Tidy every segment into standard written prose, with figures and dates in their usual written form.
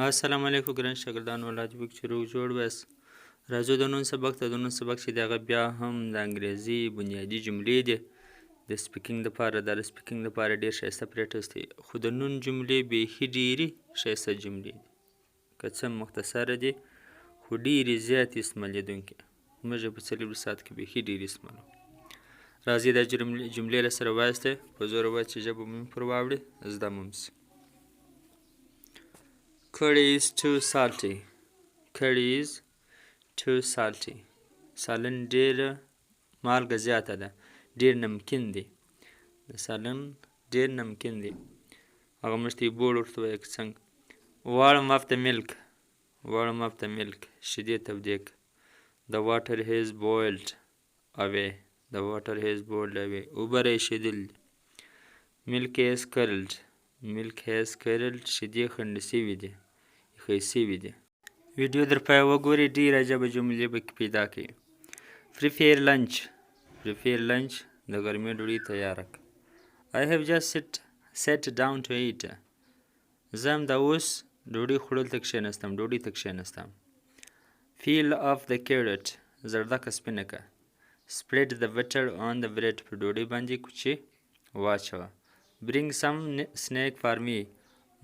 السلام علیکم ګران شاګردانو ولادیبو چې روغ جوړ ویاست. راځو د نن سبق ته. د نن سبق چې دی هغه بیا هم د انګریزي بنیادي جملې دي د سپیکینګ دپاره. دا د سپیکینګ دپاره ډېر ښایسته پریکټس دی، خو د نن جملې بیخي ډېرې ښایسته جملې دي، که څه مختصره دي خو ډېرې زیاتې استعمالېدونکې. موږ یې په څلورو ساعت کې بیخي ډېرې استعمالوو. راځئ دا جملې له سره وایستئ په زوره وایئ چې ژبه مو پر واوړي، زده مو شي. Curry is too salty. Curry is too salty. سالن ډېره مالګه زیاته ده، ډېر نمکین دی. د سالن ډېر نمکین دی. هغه موږ ته یې بوړ ورته وایي که څنګه. Warm up the milk. Warm up the milk. شیدې تودې کړه. The water has boiled away. The water has boiled away. اوبه را ایشېدلې دي. Milk has curdled. Milk has curdled. شیدې خنډ شوي دي، ایښی شوي دي. ویډیو در پای وګورئ، ډېر عجبه جملې به کې پیدا کړئ. Prepare lunch. Prepare lunch. د غرمې ډوډۍ تیاره کړه. I have just sat down to eat. زه همدا اوس ډوډۍ خوړلو ته کښېنستم، ډوډۍ ته کښېنستم. Peel off the carrot. زردکه سپینه کړه. Spread the butter on the bread. په ډوډۍ باندې کوچې واچوه. Bring some snack for me.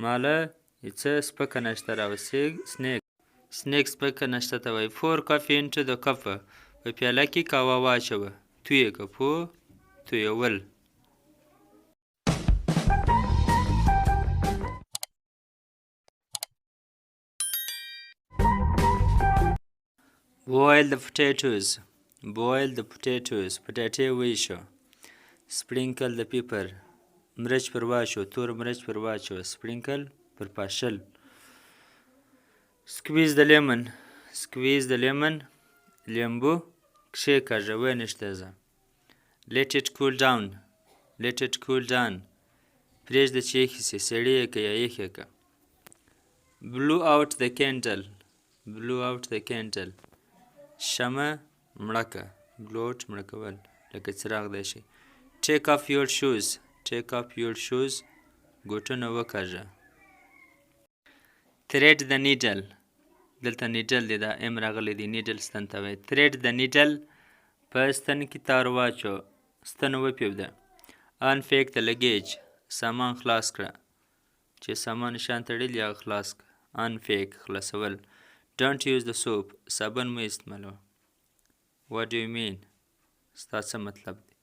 ماله څه سپکه ناشته راوړه. سنیک سپکه ناشته ته وایي. Pour coffee into the cup. په پیاله کې قهوه واچوه. تویې کړه. پو تویول. Boil the potatoes. Boil the potatoes. پټاټې وایشو. Sprinkle the pepper. مرچ پر واچوه. تور مرچ پر واچوه. Sprinkle پر پاشل. Squeeze the lemon. Squeeze the lemon. لیمبو کښېکاږه، ونیښتېږه. Let it cool down. Let it cool down. پرېږده چې یخې شي، سړې یې کړه یا یخې کړه. Blow out the candle. Blow out the candle. شمع مړه کړه. Blow out مړه کول، لکه څراغ دی شي. Take off your shoes. Take off your shoes. ګوټونه وکاږه. Thread the needle. دلته نیډل دی، دا ام راغلی دی، نیډل ستن ته وایي. Thread the needle. په ستن کې تار واچو، ستن وپیوده. Unpack the luggage. سامان خلاص کړه، چې سامان شان تړلی هغه خلاص کړه. Unpack خلاصول. Don't use the soap. صابن مه استعمالوه. What do you mean? ستا څه مطلب دی؟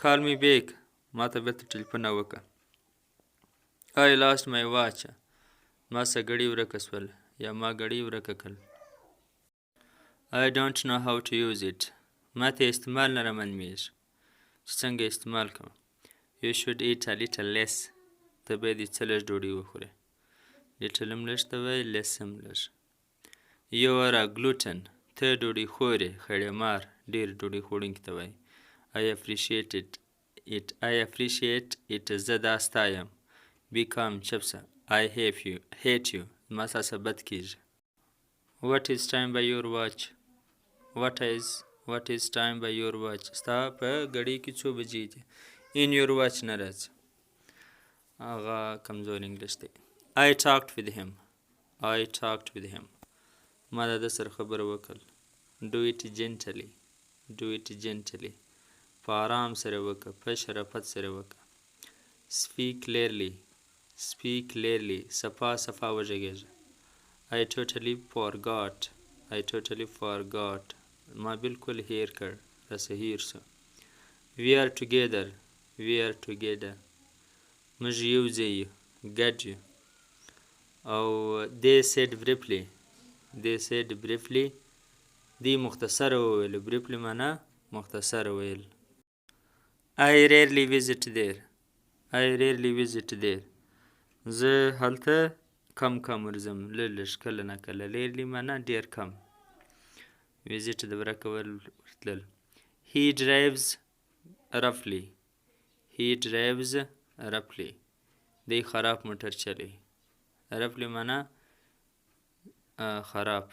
Call me back. ما ته بېرته ټلیفونه وکړه. I lost my watch. ما څه ګړۍ ورکه شول یا ما ګړۍ ورکه کړل. I don't know how to use it. ما ته استعمال نه رامعلومېږي چې څنګه استعمال کړم. You should eat a little less. ته باید یې څه لږ ډوډۍ وخورې. little هم لږ ته وایي، less هم لږ. You are a glutton. ته ډوډۍ خورې، خړېمار، ډېر ډوډۍ خوړونکي ته وایي. I appreciate it. I appreciate it. زه دا ستایم. Be calm. چپ شه. I hate you. ما ساسه بد کېږي. What is time by your watch? What is time by your watch? ستا په ګړۍ کې څو بجې دي؟ In your watch نه راځي، هغه کمزور انګلیش دی. I talked with him. ما د ده سره خبره وکړل. Do it gently. په آرام سره وکړه، په شرافت سره وکړه. Speak clearly. صفا وږغېږه. I totally forgot. ما بالکل هیر کړ، راسه هیر شو. We are together. موږ یو ځای یو. ګډ یو. او they said briefly. دی مختصره وویل. briefly معنا مختصره ویل. I rarely visit there. زه هلته کم ورځم، لږ کله نه کله. rarely معنا ډېر کم. visit د ورکه ورتلل. He drives roughly. دی خراب موټر چلوي. roughly معنا خراب،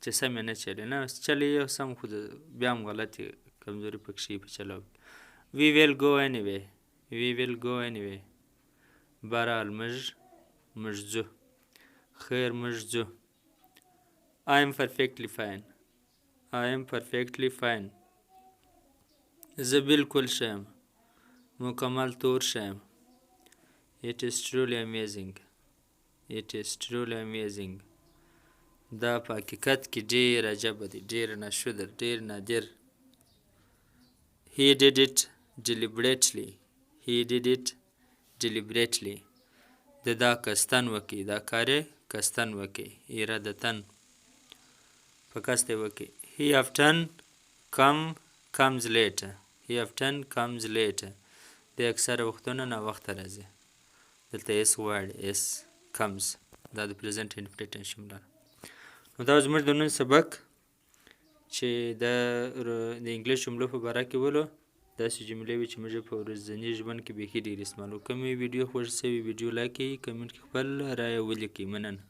چې سم یې نه چلوي. نه چلوي یو سم، خو بیا هم غلطې کمزوري پکې په چلو. We will go anyway. بهرحال موږ ځو. خیر موږ ځو. I am perfectly fine. I am perfectly fine. زه بالکل ښه یم. مکمل طور ښه یم. It is truly amazing. It is truly amazing. دا په حقیقت کې ډېر عجبه دی، ډېر ناشوده، ډېر نادر. He did it deliberately. He did it deliberately. دا قصدن وکړي، دا کار یې قصدن وکړي، ارادتن په قصد یې وکړي. He often comes late. He often comes late. دی اکثره وختونه ناوخته راځي. دلته اس غواړي، اس comes. دا د پریزنټ انډیفینټ شمله. نو دا زموږ د نن سبق چې د انګلیش جملو په باره کې ولو. داسې جملې وي چې موږ په ورځني ژوند کې بیخي ډېر استعمالوو. کومې ویډیو خوښ شوي ویډیو لایک کړئ، کمنټ کې خپل رایه ولیکئ. مننه.